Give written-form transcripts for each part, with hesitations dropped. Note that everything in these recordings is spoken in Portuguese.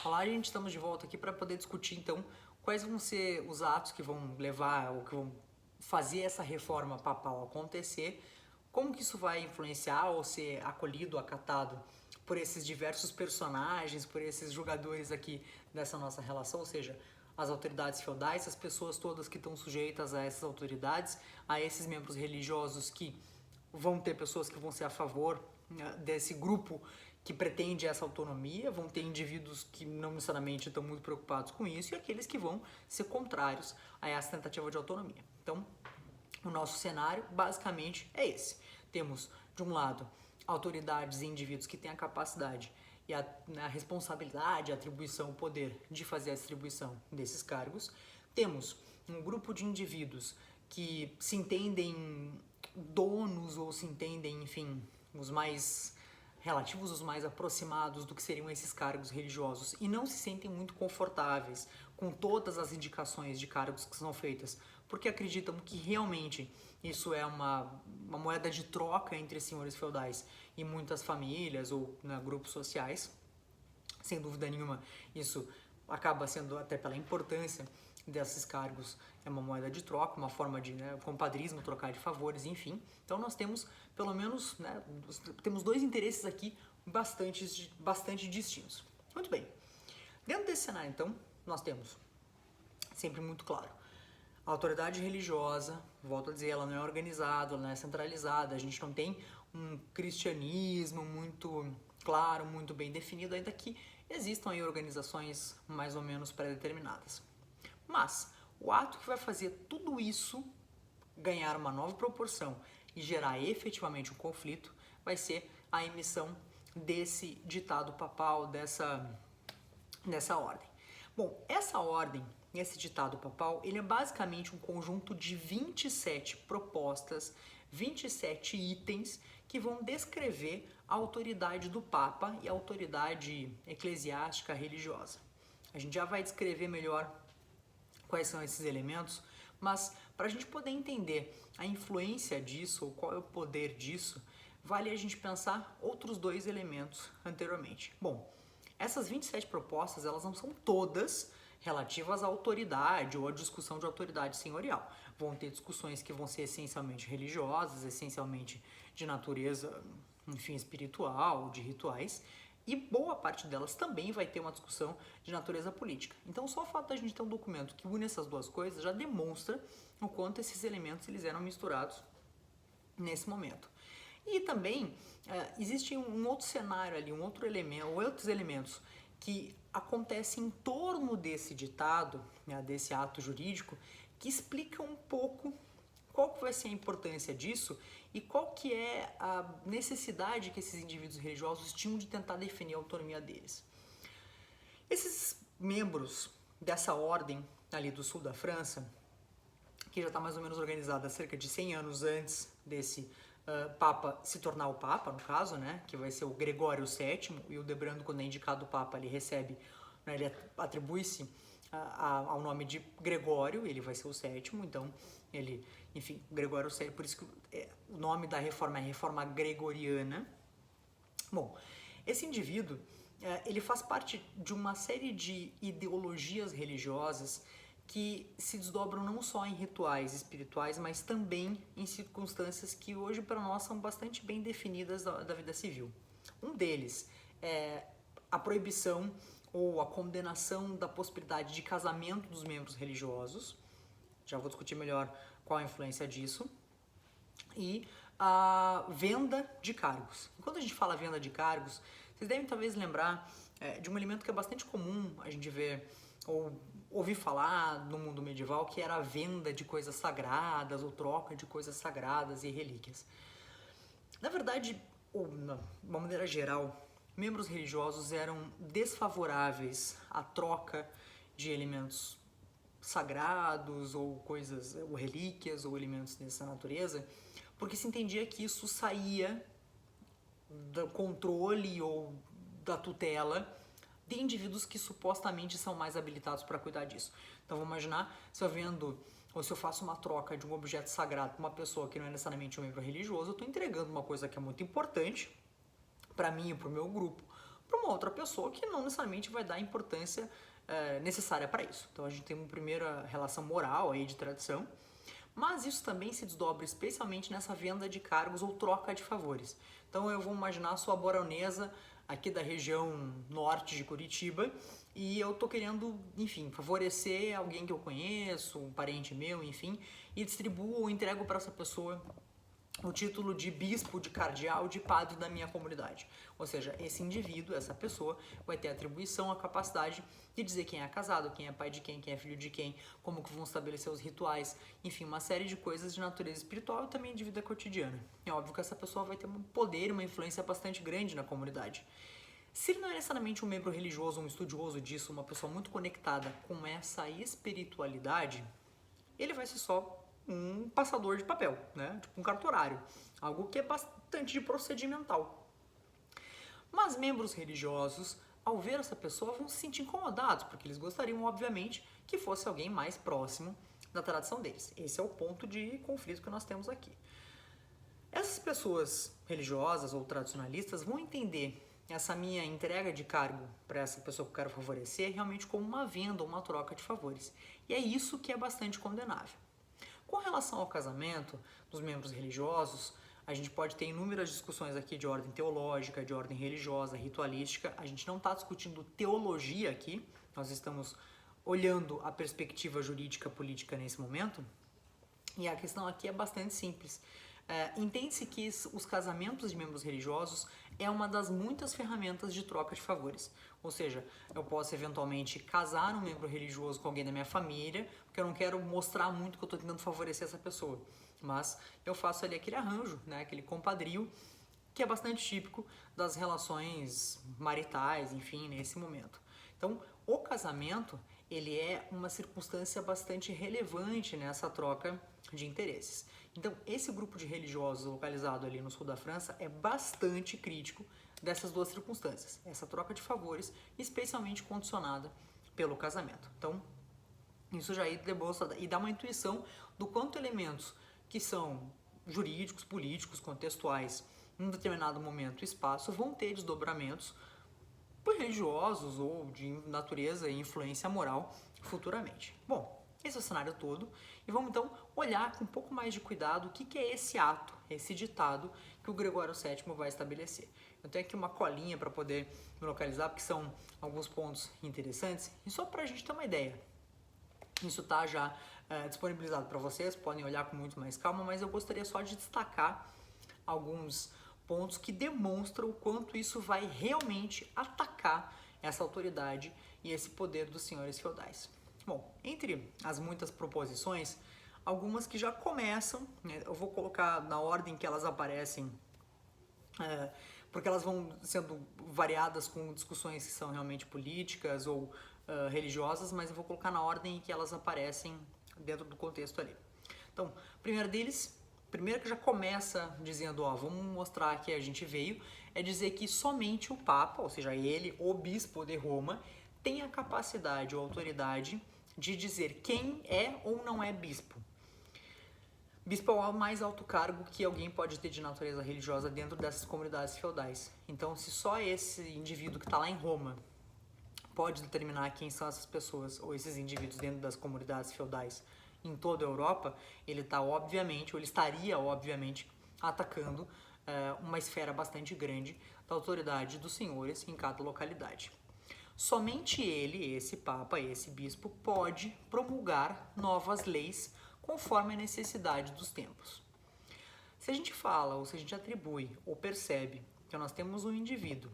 Olá, gente, estamos de volta aqui para poder discutir então quais vão ser os atos que vão levar ou que vão fazer essa reforma papal acontecer, como que isso vai influenciar ou ser acolhido, acatado por esses diversos personagens, por esses jogadores aqui dessa nossa relação, ou seja, as autoridades feudais, as pessoas todas que estão sujeitas a essas autoridades, a esses membros religiosos que vão ter pessoas que vão ser a favor desse grupo que pretende essa autonomia, vão ter indivíduos que não necessariamente estão muito preocupados com isso e aqueles que vão ser contrários a essa tentativa de autonomia. Então, o nosso cenário basicamente é esse. Temos, de um lado, autoridades e indivíduos que têm a capacidade e a responsabilidade, a atribuição, o poder de fazer a distribuição desses cargos. Temos um grupo de indivíduos que se entendem donos ou se entendem, enfim, os mais relativos, os mais aproximados do que seriam esses cargos religiosos e não se sentem muito confortáveis com todas as indicações de cargos que são feitas, porque acreditam que realmente isso é uma moeda de troca entre senhores feudais e muitas famílias ou grupos sociais. Sem dúvida nenhuma, isso acaba sendo, até pela importância desses cargos, é uma moeda de troca, uma forma de compadrismo, trocar de favores, enfim. Então nós temos, pelo menos, temos dois interesses aqui bastante distintos. Muito bem. Dentro desse cenário, então, nós temos, sempre muito claro, a autoridade religiosa, volto a dizer, ela não é organizada, ela não é centralizada, a gente não tem um cristianismo muito claro, muito bem definido, ainda que existam aí organizações mais ou menos pré-determinadas. Mas o ato que vai fazer tudo isso ganhar uma nova proporção e gerar efetivamente um conflito vai ser a emissão desse ditado papal, dessa ordem. Bom, essa ordem, esse ditado papal, ele é basicamente um conjunto de 27 propostas, 27 itens que vão descrever a autoridade do Papa e a autoridade eclesiástica religiosa. A gente já vai descrever melhor quais são esses elementos, mas para a gente poder entender a influência disso ou qual é o poder disso, vale a gente pensar outros dois elementos anteriormente. Bom, essas 27 propostas, elas não são todas relativas à autoridade ou à discussão de autoridade senhorial. Vão ter discussões que vão ser essencialmente religiosas, essencialmente de natureza, enfim, espiritual, de rituais, e boa parte delas também vai ter uma discussão de natureza política. Então, só o fato da gente ter um documento que une essas duas coisas já demonstra o quanto esses elementos eles eram misturados nesse momento. E também existe um outro cenário ali, um outro elemento, ou outros elementos que acontecem em torno desse ditado, desse ato jurídico, que explicam um pouco qual que vai ser a importância disso e qual que é a necessidade que esses indivíduos religiosos tinham de tentar definir a autonomia deles. Esses membros dessa ordem ali do sul da França, que já está mais ou menos organizada cerca de 100 anos antes desse Papa se tornar o Papa, no caso, que vai ser o Gregório VII, e o Debrando, quando é indicado o Papa, ele recebe, ele atribui-se ao nome de Gregório, ele vai ser o sétimo, então ele, enfim, Gregório VII, por isso que o nome da reforma é Reforma Gregoriana. Bom, esse indivíduo, ele faz parte de uma série de ideologias religiosas que se desdobram não só em rituais espirituais, mas também em circunstâncias que hoje para nós são bastante bem definidas da vida civil. Um deles é a proibição ou a condenação da possibilidade de casamento dos membros religiosos. Já vou discutir melhor qual a influência disso. E a venda de cargos. Quando a gente fala venda de cargos, vocês devem talvez lembrar de um elemento que é bastante comum a gente ver ou ouvir falar no mundo medieval, que era a venda de coisas sagradas ou troca de coisas sagradas e relíquias. Na verdade, ou de uma maneira geral, membros religiosos eram desfavoráveis à troca de elementos sagrados ou coisas, ou relíquias ou elementos dessa natureza, porque se entendia que isso saía do controle ou da tutela de indivíduos que supostamente são mais habilitados para cuidar disso. Então vamos imaginar, se eu vendo ou se eu faço uma troca de um objeto sagrado para uma pessoa que não é necessariamente um membro religioso, eu estou entregando uma coisa que é muito importante para mim e para o meu grupo, para uma outra pessoa que não necessariamente vai dar a importância necessária para isso. Então a gente tem uma primeira relação moral aí de tradição, mas isso também se desdobra especialmente nessa venda de cargos ou troca de favores. Então eu vou imaginar a sua baronesa aqui da região norte de Curitiba e eu tô querendo, enfim, favorecer alguém que eu conheço, um parente meu, enfim, e distribuo ou entrego para essa pessoa o título de bispo, de cardeal, de padre da minha comunidade. Ou seja, esse indivíduo, essa pessoa, vai ter a atribuição, a capacidade de dizer quem é casado, quem é pai de quem é filho de quem, como que vão estabelecer os rituais, enfim, uma série de coisas de natureza espiritual e também de vida cotidiana. É óbvio que essa pessoa vai ter um poder, uma influência bastante grande na comunidade. Se ele não é necessariamente um membro religioso, um estudioso disso, uma pessoa muito conectada com essa espiritualidade, ele vai ser só um passador de papel, né? Tipo um cartorário, algo que é bastante de procedimental. Mas membros religiosos, ao ver essa pessoa, vão se sentir incomodados, porque eles gostariam, obviamente, que fosse alguém mais próximo da tradição deles. Esse é o ponto de conflito que nós temos aqui. Essas pessoas religiosas ou tradicionalistas vão entender essa minha entrega de cargo para essa pessoa que eu quero favorecer realmente como uma venda, uma troca de favores. E é isso que é bastante condenável. Com relação ao casamento dos membros religiosos, a gente pode ter inúmeras discussões aqui de ordem teológica, de ordem religiosa, ritualística. A gente não está discutindo teologia aqui, nós estamos olhando a perspectiva jurídica política nesse momento. E a questão aqui é bastante simples. Entende-se que os casamentos de membros religiosos é uma das muitas ferramentas de troca de favores. Ou seja, eu posso eventualmente casar um membro religioso com alguém da minha família, porque eu não quero mostrar muito que eu estou tentando favorecer essa pessoa. Mas eu faço ali aquele arranjo, né, aquele compadrio, que é bastante típico das relações maritais, enfim, nesse momento. Então, o casamento, ele é uma circunstância bastante relevante nessa troca de interesses. Então, esse grupo de religiosos localizado ali no sul da França é bastante crítico dessas duas circunstâncias, essa troca de favores, especialmente condicionada pelo casamento. Então, isso já demonstra e dá uma intuição do quanto elementos que são jurídicos, políticos, contextuais, em um determinado momento e espaço, vão ter desdobramentos religiosos ou de natureza e influência moral futuramente. Bom, esse é o cenário todo e vamos então olhar com um pouco mais de cuidado o que é esse ato, esse ditado que o Gregório VII vai estabelecer. Eu tenho aqui uma colinha para poder me localizar, porque são alguns pontos interessantes e só para a gente ter uma ideia. Isso está já disponibilizado para vocês, podem olhar com muito mais calma, mas eu gostaria só de destacar alguns pontos que demonstram o quanto isso vai realmente atacar essa autoridade e esse poder dos senhores feudais. Bom, entre as muitas proposições, algumas que já começam, né, eu vou colocar na ordem que elas aparecem, porque elas vão sendo variadas com discussões que são realmente políticas ou religiosas, mas eu vou colocar na ordem em que elas aparecem dentro do contexto ali. Então, primeiro que já começa dizendo, ó, vamos mostrar que a gente veio, é dizer que somente o Papa, ou seja, ele, o Bispo de Roma, tem a capacidade ou autoridade de dizer quem é ou não é bispo. Bispo é o mais alto cargo que alguém pode ter de natureza religiosa dentro dessas comunidades feudais. Então, se só esse indivíduo que está lá em Roma pode determinar quem são essas pessoas ou esses indivíduos dentro das comunidades feudais em toda a Europa, ele estaria obviamente atacando uma esfera bastante grande da autoridade dos senhores em cada localidade. Somente ele, esse Papa, esse Bispo, pode promulgar novas leis conforme a necessidade dos tempos. Se a gente fala, ou se a gente atribui, ou percebe que nós temos um indivíduo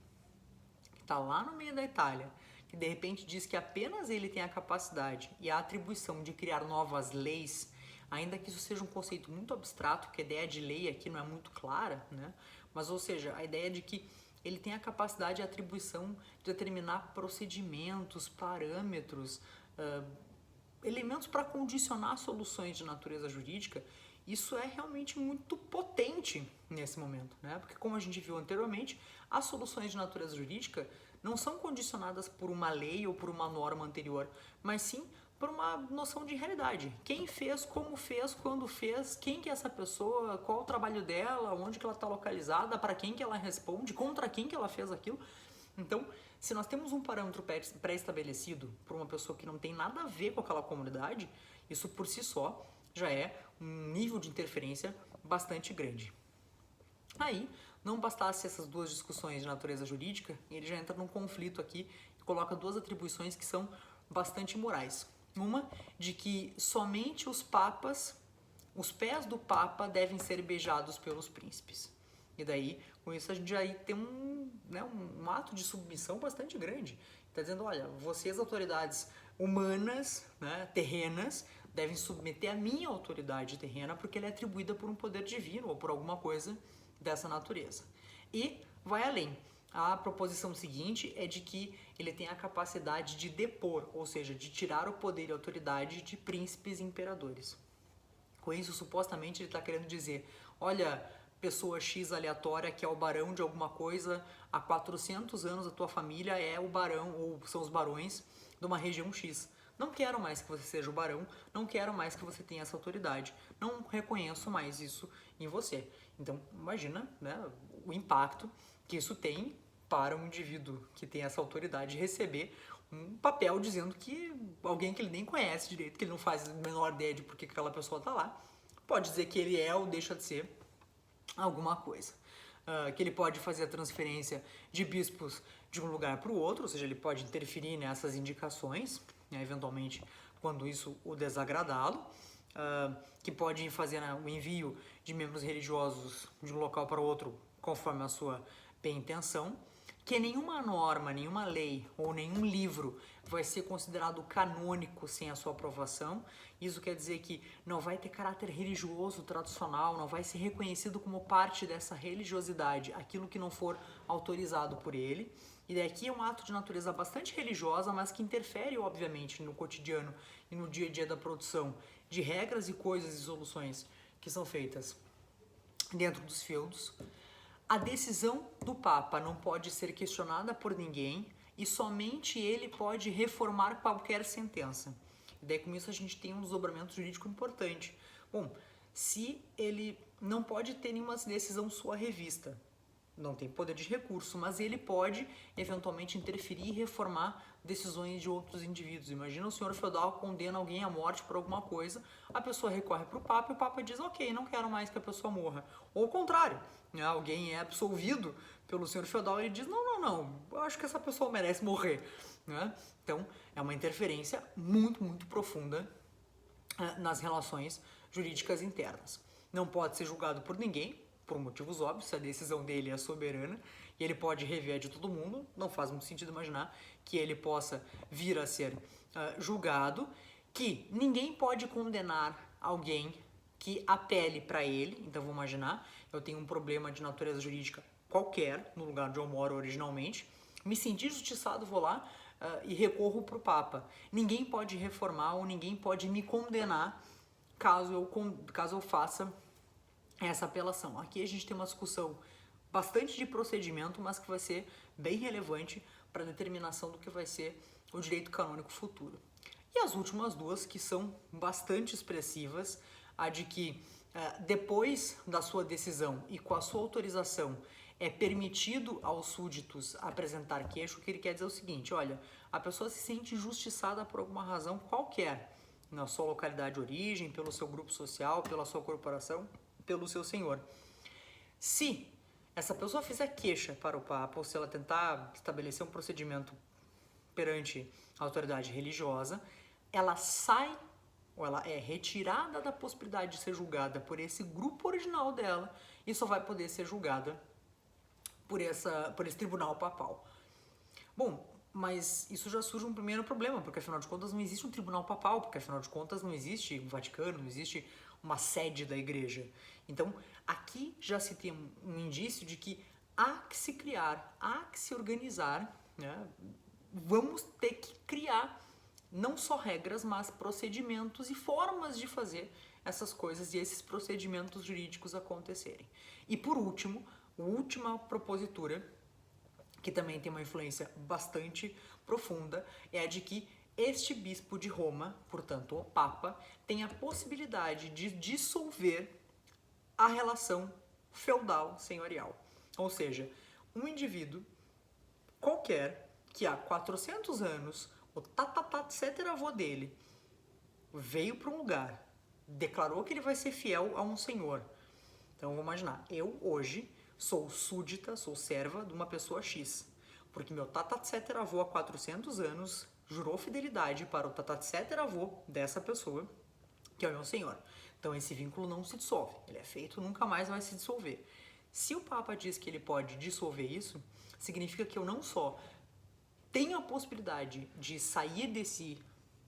que está lá no meio da Itália, que de repente diz que apenas ele tem a capacidade e a atribuição de criar novas leis, ainda que isso seja um conceito muito abstrato, porque a ideia de lei aqui não é muito clara, né? Mas, ou seja, a ideia de que ele tem a capacidade e a atribuição de determinar procedimentos, parâmetros, elementos para condicionar soluções de natureza jurídica, isso é realmente muito potente nesse momento, né? Porque como a gente viu anteriormente, as soluções de natureza jurídica não são condicionadas por uma lei ou por uma norma anterior, mas sim por uma noção de realidade. Quem fez, como fez, quando fez, quem que é essa pessoa, qual o trabalho dela, onde que ela está localizada, para quem que ela responde, contra quem que ela fez aquilo. Então, se nós temos um parâmetro pré-estabelecido por uma pessoa que não tem nada a ver com aquela comunidade, isso por si só já é um nível de interferência bastante grande. Aí, não bastasse essas duas discussões de natureza jurídica, ele já entra num conflito aqui e coloca duas atribuições que são bastante imorais. Uma de que somente os papas, os pés do papa devem ser beijados pelos príncipes. E daí, com isso, a gente aí tem um ato de submissão bastante grande. Está dizendo, olha, vocês, autoridades humanas, né, terrenas, devem submeter a minha autoridade terrena porque ela é atribuída por um poder divino ou por alguma coisa dessa natureza. E vai além. A proposição seguinte é de que ele tem a capacidade de depor, ou seja, de tirar o poder e a autoridade de príncipes e imperadores. Com isso, supostamente, ele está querendo dizer, olha, pessoa X aleatória que é o barão de alguma coisa, há 400 anos a tua família é o barão, ou são os barões de uma região X. Não quero mais que você seja o barão, não quero mais que você tenha essa autoridade, não reconheço mais isso em você. Então, imagina, né, o impacto que isso tem para um indivíduo que tem essa autoridade receber um papel dizendo que alguém que ele nem conhece direito, que ele não faz a menor ideia de por que aquela pessoa está lá, pode dizer que ele é ou deixa de ser alguma coisa. Que ele pode fazer a transferência de bispos de um lugar para o outro, ou seja, ele pode interferir nessas indicações, né, eventualmente quando isso o desagradá-lo, que pode fazer o envio de membros religiosos de um local para outro conforme a sua bem intenção, que nenhuma norma, nenhuma lei ou nenhum livro vai ser considerado canônico sem a sua aprovação. Isso quer dizer que não vai ter caráter religioso tradicional, não vai ser reconhecido como parte dessa religiosidade aquilo que não for autorizado por ele. E daqui é um ato de natureza bastante religiosa, mas que interfere, obviamente, no cotidiano e no dia a dia da produção de regras e coisas e soluções que são feitas dentro dos feudos. A decisão do Papa não pode ser questionada por ninguém e somente ele pode reformar qualquer sentença. E daí com isso a gente tem um desdobramento jurídico importante. Bom, se ele não pode ter nenhuma decisão sua revista, não tem poder de recurso, mas ele pode eventualmente interferir e reformar decisões de outros indivíduos. Imagina o senhor feudal condena alguém à morte por alguma coisa, a pessoa recorre para o Papa e o Papa diz, ok, não quero mais que a pessoa morra. Ou o contrário, né? Alguém é absolvido pelo senhor feudal e ele diz, não, eu acho que essa pessoa merece morrer. Né? Então, é uma interferência muito, muito profunda nas relações jurídicas internas. Não pode ser julgado por ninguém, por motivos óbvios, a decisão dele é soberana e ele pode rever a de todo mundo, não faz muito sentido imaginar que ele possa vir a ser julgado, que ninguém pode condenar alguém que apele para ele. Então vamos imaginar, eu tenho um problema de natureza jurídica qualquer, no lugar onde eu moro originalmente, me senti injustiçado, vou lá e recorro para o Papa. Ninguém pode reformar ou ninguém pode me condenar caso eu faça essa apelação. Aqui a gente tem uma discussão bastante de procedimento, mas que vai ser bem relevante para a determinação do que vai ser o direito canônico futuro. E as últimas duas, que são bastante expressivas, a de que depois da sua decisão e com a sua autorização é permitido aos súditos apresentar queixo, o que ele quer dizer é o seguinte, olha, a pessoa se sente injustiçada por alguma razão qualquer, na sua localidade de origem, pelo seu grupo social, pela sua corporação, pelo seu senhor. Se essa pessoa fizer queixa para o Papa, ou se ela tentar estabelecer um procedimento perante a autoridade religiosa, ela sai, ou ela é retirada da possibilidade de ser julgada por esse grupo original dela e só vai poder ser julgada por esse tribunal papal. Bom, mas isso já surge um primeiro problema, porque afinal de contas não existe um tribunal papal, porque afinal de contas não existe um Vaticano, não existe uma sede da igreja. Então, aqui já se tem um indício de que há que se criar, há que se organizar, né? Vamos ter que criar não só regras, mas procedimentos e formas de fazer essas coisas e esses procedimentos jurídicos acontecerem. E por último, a última propositura, que também tem uma influência bastante profunda, é a de que este bispo de Roma, portanto o Papa, tem a possibilidade de dissolver a relação feudal senhorial. Ou seja, um indivíduo qualquer que há 400 anos o tatatatseteravô dele veio para um lugar, declarou que ele vai ser fiel a um senhor. Então vamos imaginar, eu hoje sou súdita, sou serva de uma pessoa X, porque meu tatatatseteravô há 400 anos jurou fidelidade para o tatatatseteravô dessa pessoa, que é o meu senhor. Então esse vínculo não se dissolve, ele é feito, nunca mais vai se dissolver. Se o Papa diz que ele pode dissolver isso, significa que eu não só tenho a possibilidade de sair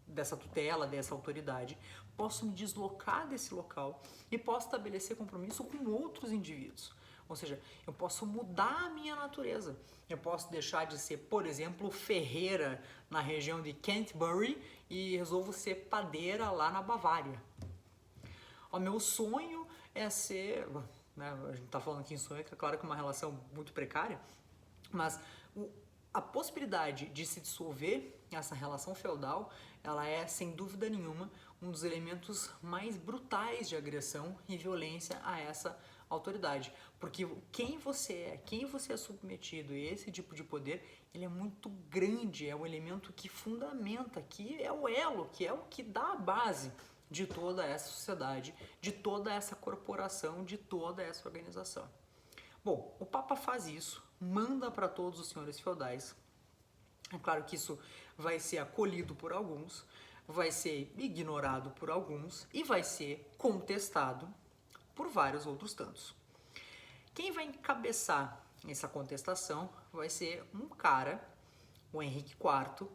dessa tutela, dessa autoridade, posso me deslocar desse local e posso estabelecer compromisso com outros indivíduos. Ou seja, eu posso mudar a minha natureza. Eu posso deixar de ser, por exemplo, ferreira na região de Canterbury e resolvo ser padeira lá na Bavária. O meu sonho é ser... Né, a gente está falando aqui em sonho, que é claro que é uma relação muito precária, mas a possibilidade de se dissolver essa relação feudal, ela é, sem dúvida nenhuma, um dos elementos mais brutais de agressão e violência a essa autoridade. Porque quem você é submetido a esse tipo de poder, ele é muito grande, é o elemento que fundamenta, que é o elo, que é o que dá a base de toda essa sociedade, de toda essa corporação, de toda essa organização. Bom, o Papa faz isso, manda para todos os senhores feudais. É claro que isso vai ser acolhido por alguns, vai ser ignorado por alguns e vai ser contestado por vários outros tantos. Quem vai encabeçar essa contestação vai ser um cara, o Henrique IV,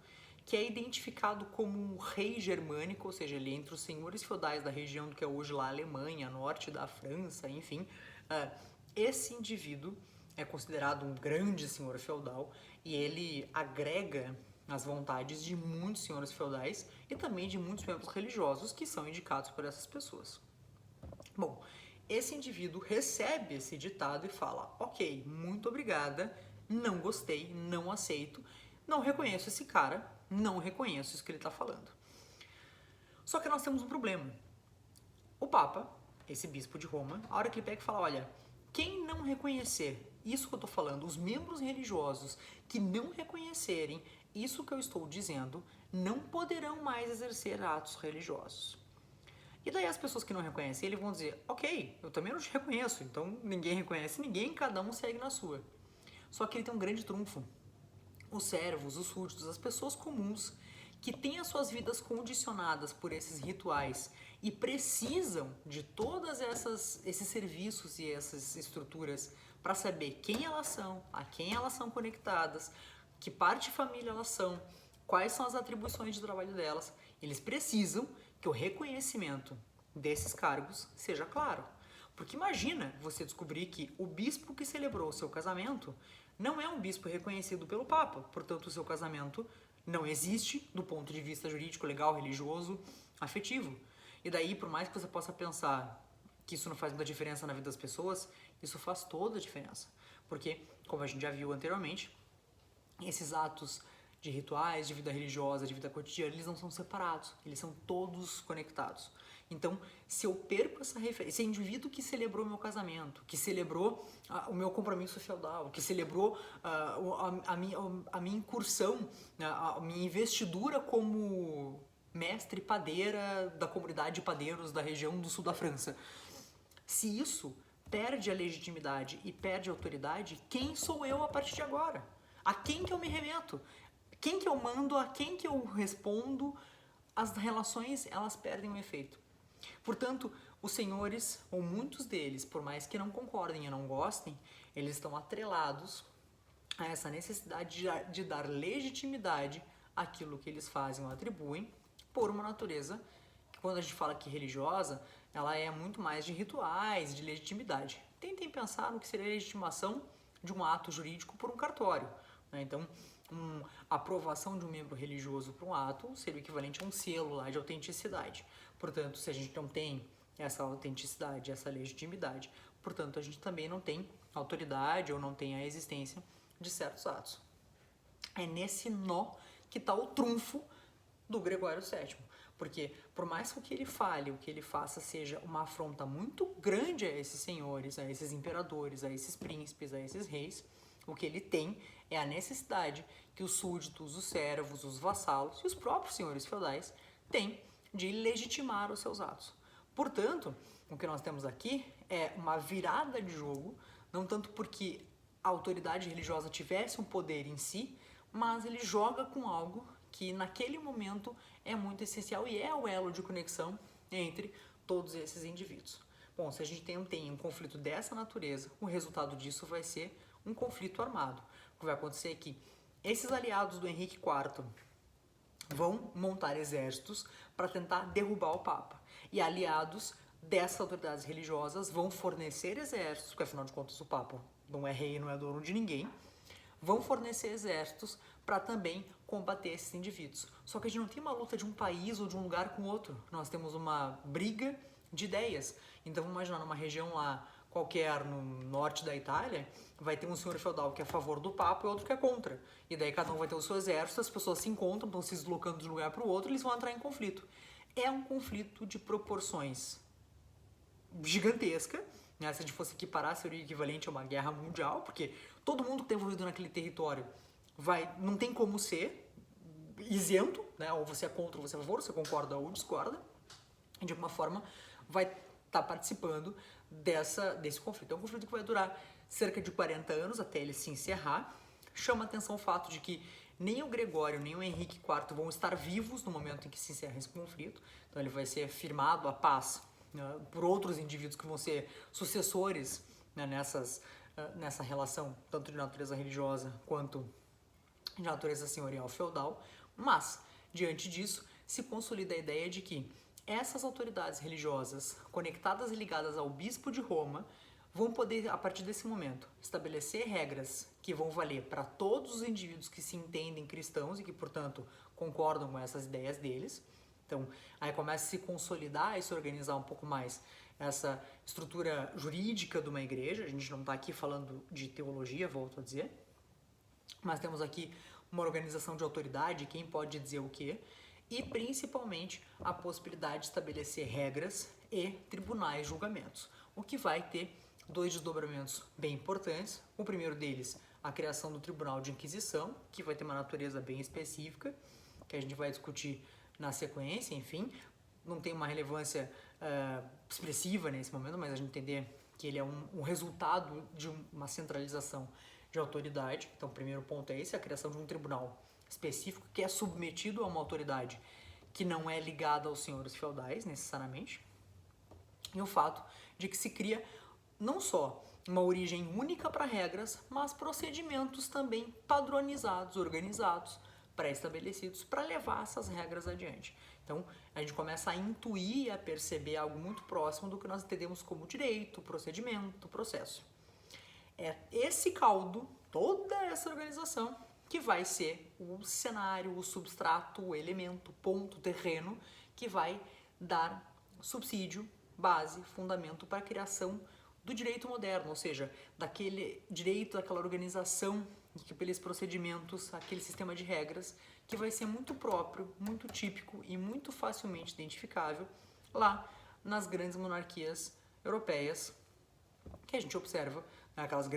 que é identificado como um rei germânico, ou seja, ele é entre os senhores feudais da região do que é hoje lá a Alemanha, norte da França, enfim. Esse indivíduo é considerado um grande senhor feudal e ele agrega as vontades de muitos senhores feudais e também de muitos membros religiosos que são indicados por essas pessoas. Bom, esse indivíduo recebe esse ditado e fala: ok, muito obrigada, não gostei, não aceito, não reconheço esse cara, não reconheço isso que ele está falando. Só que nós temos um problema. O Papa, esse bispo de Roma, a hora que ele pega e fala: olha, quem não reconhecer isso que eu estou falando, os membros religiosos que não reconhecerem isso que eu estou dizendo, não poderão mais exercer atos religiosos. E daí as pessoas que não reconhecem ele vão dizer: ok, eu também não te reconheço, então ninguém reconhece ninguém, cada um segue na sua. Só que ele tem um grande trunfo. Os servos, os súditos, as pessoas comuns que têm as suas vidas condicionadas por esses rituais e precisam de todas esses serviços e essas estruturas para saber quem elas são, a quem elas são conectadas, que parte de família elas são, quais são as atribuições de trabalho delas. Eles precisam que o reconhecimento desses cargos seja claro. Porque imagina você descobrir que o bispo que celebrou o seu casamento não é um bispo reconhecido pelo Papa, portanto o seu casamento não existe do ponto de vista jurídico, legal, religioso, afetivo. E daí, por mais que você possa pensar que isso não faz muita diferença na vida das pessoas, isso faz toda a diferença. Porque, como a gente já viu anteriormente, esses atos de rituais, de vida religiosa, de vida cotidiana, eles não são separados, eles são todos conectados. Então, se eu perco essa referência, esse indivíduo que celebrou meu casamento, que celebrou o meu compromisso feudal, que celebrou a minha incursão, a minha investidura como mestre padeira da comunidade de padeiros da região do sul da França, se isso perde a legitimidade e perde a autoridade, quem sou eu a partir de agora? A quem que eu me remeto? Quem que eu mando? A quem que eu respondo? As relações, elas perdem o efeito. Portanto, os senhores, ou muitos deles, por mais que não concordem e não gostem, eles estão atrelados a essa necessidade de dar legitimidade àquilo que eles fazem ou atribuem por uma natureza que, quando a gente fala que religiosa, ela é muito mais de rituais, de legitimidade. Tentem pensar no que seria a legitimação de um ato jurídico por um cartório. Né? Então, a aprovação de um membro religioso para um ato seria o equivalente a um selo lá de autenticidade. Portanto, se a gente não tem essa autenticidade, essa legitimidade, portanto, a gente também não tem autoridade ou não tem a existência de certos atos. É nesse nó que está o trunfo do Gregório VII. Porque, por mais que o que ele fale, o que ele faça seja uma afronta muito grande a esses senhores, a esses imperadores, a esses príncipes, a esses reis, o que ele tem É a necessidade que os súditos, os servos, os vassalos e os próprios senhores feudais têm de legitimar os seus atos. Portanto, o que nós temos aqui é uma virada de jogo, não tanto porque a autoridade religiosa tivesse um poder em si, mas ele joga com algo que naquele momento é muito essencial e é o elo de conexão entre todos esses indivíduos. Bom, se a gente tem um conflito dessa natureza, o resultado disso vai ser um conflito armado. O que vai acontecer é que esses aliados do Henrique IV vão montar exércitos para tentar derrubar o Papa. E aliados dessas autoridades religiosas vão fornecer exércitos, porque afinal de contas o Papa não é rei, não é dono de ninguém, vão fornecer exércitos para também combater esses indivíduos. Só que a gente não tem uma luta de um país ou de um lugar com outro. Nós temos uma briga de ideias. Então, vamos imaginar numa região lá qualquer no norte da Itália, vai ter um senhor feudal que é a favor do Papa e outro que é contra. E daí cada um vai ter o seu exército, as pessoas se encontram, estão se deslocando de um lugar para o outro e eles vão entrar em conflito. É um conflito de proporções gigantesca, né? Se a gente fosse equiparar, seria o equivalente a uma guerra mundial, porque todo mundo que está envolvido naquele território não tem como ser isento, né? Ou você é contra ou você é a favor, você concorda ou discorda, e de alguma forma vai estar participando desse conflito. É um conflito que vai durar cerca de 40 anos até ele se encerrar. Chama atenção o fato de que nem o Gregório nem o Henrique IV vão estar vivos no momento em que se encerra esse conflito. Então ele vai ser firmado a paz, né, por outros indivíduos que vão ser sucessores, né, nessa relação, tanto de natureza religiosa quanto de natureza senhorial feudal. Mas, diante disso, se consolida a ideia de que essas autoridades religiosas, conectadas e ligadas ao bispo de Roma, vão poder, a partir desse momento, estabelecer regras que vão valer para todos os indivíduos que se entendem cristãos e que, portanto, concordam com essas ideias deles. Então, aí começa a se consolidar e se organizar um pouco mais essa estrutura jurídica de uma igreja. A gente não está aqui falando de teologia, volto a dizer, mas temos aqui uma organização de autoridade, quem pode dizer o quê, e principalmente a possibilidade de estabelecer regras e tribunais de julgamentos, o que vai ter dois desdobramentos bem importantes. O primeiro deles, a criação do Tribunal de Inquisição, que vai ter uma natureza bem específica, que a gente vai discutir na sequência, enfim, não tem uma relevância expressiva nesse momento, mas a gente entender que ele é um resultado de uma centralização de autoridade. Então, o primeiro ponto é esse, a criação de um tribunal específico que é submetido a uma autoridade que não é ligada aos senhores feudais, necessariamente. E o fato de que se cria não só uma origem única para regras, mas procedimentos também padronizados, organizados, pré-estabelecidos para levar essas regras adiante. Então, a gente começa a intuir e a perceber algo muito próximo do que nós entendemos como direito, procedimento, processo. É esse caldo, toda essa organização, que vai ser o cenário, o substrato, o elemento, ponto, terreno, que vai dar subsídio, base, fundamento para a criação do direito moderno, ou seja, daquele direito, daquela organização, aqueles procedimentos, aquele sistema de regras que vai ser muito próprio, muito típico e muito facilmente identificável lá nas grandes monarquias europeias que a gente observa, né, aqueles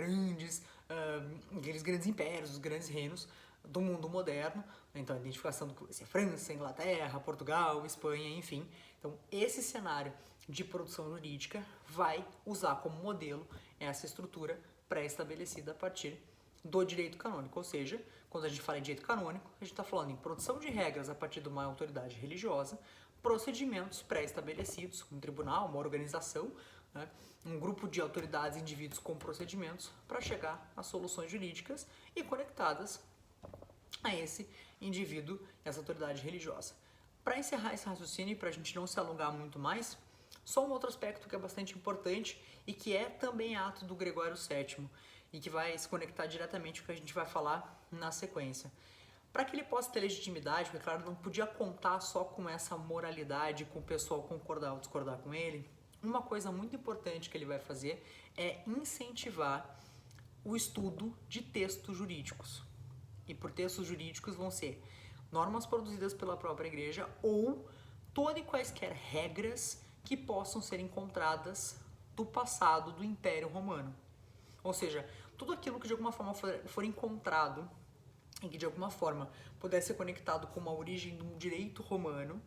grandes impérios, os grandes reinos do mundo moderno. Então, a identificação do que vai ser França, Inglaterra, Portugal, Espanha, enfim. Então, esse cenário de produção jurídica vai usar como modelo essa estrutura pré-estabelecida a partir do direito canônico, ou seja, quando a gente fala em direito canônico, a gente está falando em produção de regras a partir de uma autoridade religiosa, procedimentos pré-estabelecidos, um tribunal, uma organização, né, um grupo de autoridades e indivíduos com procedimentos para chegar a soluções jurídicas e conectadas a esse indivíduo, essa autoridade religiosa. Para encerrar esse raciocínio e para a gente não se alongar muito mais, só um outro aspecto que é bastante importante e que é também ato do Gregório VII e que vai se conectar diretamente com o que a gente vai falar na sequência. Para que ele possa ter legitimidade, porque claro, não podia contar só com essa moralidade, com o pessoal concordar ou discordar com ele, uma coisa muito importante que ele vai fazer é incentivar o estudo de textos jurídicos. E por textos jurídicos vão ser normas produzidas pela própria igreja ou todas e quaisquer regras que possam ser encontradas do passado do Império Romano. Ou seja, tudo aquilo que de alguma forma for encontrado e que de alguma forma puder ser conectado com uma origem de um direito romano,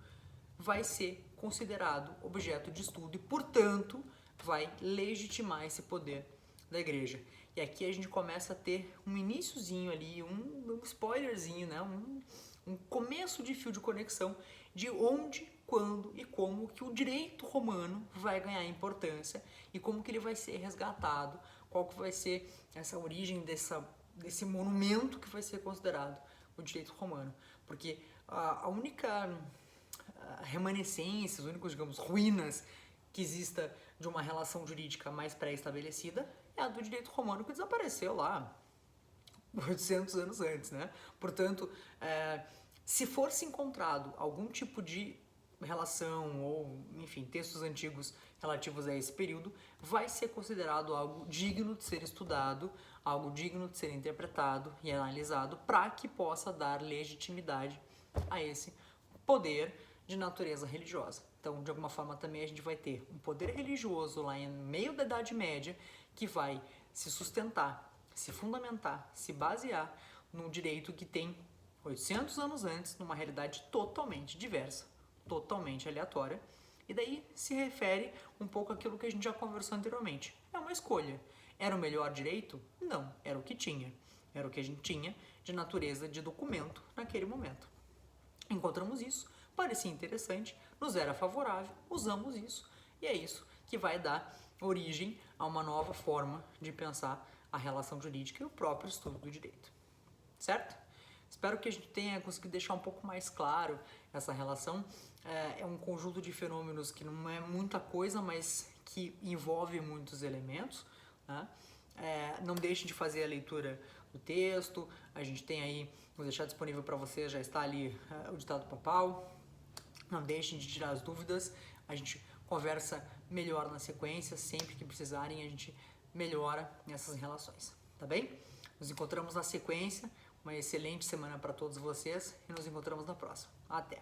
vai ser considerado objeto de estudo e, portanto, vai legitimar esse poder da igreja. E aqui a gente começa a ter um iniciozinho ali, um spoilerzinho, né? Um começo de fio de conexão de onde, quando e como que o direito romano vai ganhar importância e como que ele vai ser resgatado, qual que vai ser essa origem desse monumento que vai ser considerado o direito romano. Porque a única remanescência, os únicos, digamos, ruínas que exista de uma relação jurídica mais pré-estabelecida é a do direito romano, que desapareceu lá 800 anos antes, né? Portanto, se fosse encontrado algum tipo de relação ou, enfim, textos antigos relativos a esse período, vai ser considerado algo digno de ser estudado, algo digno de ser interpretado e analisado para que possa dar legitimidade a esse poder de natureza religiosa. Então, de alguma forma, também a gente vai ter um poder religioso lá em meio da Idade Média que vai se sustentar, se fundamentar, se basear num direito que tem 800 anos antes, numa realidade totalmente diversa, totalmente aleatória, e daí se refere um pouco àquilo que a gente já conversou anteriormente. É uma escolha. Era o melhor direito? Não, era o que tinha. Era o que a gente tinha de natureza de documento naquele momento. Encontramos isso, parecia interessante, nos era favorável, usamos isso, e é isso que vai dar origem a uma nova forma de pensar a relação jurídica e o próprio estudo do direito. Certo? Espero que a gente tenha conseguido deixar um pouco mais claro essa relação. É um conjunto de fenômenos que não é muita coisa, mas que envolve muitos elementos, né? Não deixe de fazer a leitura do texto. A gente tem aí, vou deixar disponível para você, já está ali o ditado papal. Não deixem de tirar as dúvidas. A gente conversa melhor na sequência. Sempre que precisarem, a gente melhora nessas relações. Tá bem? Nos encontramos na sequência. Uma excelente semana para todos vocês e nos encontramos na próxima. Até!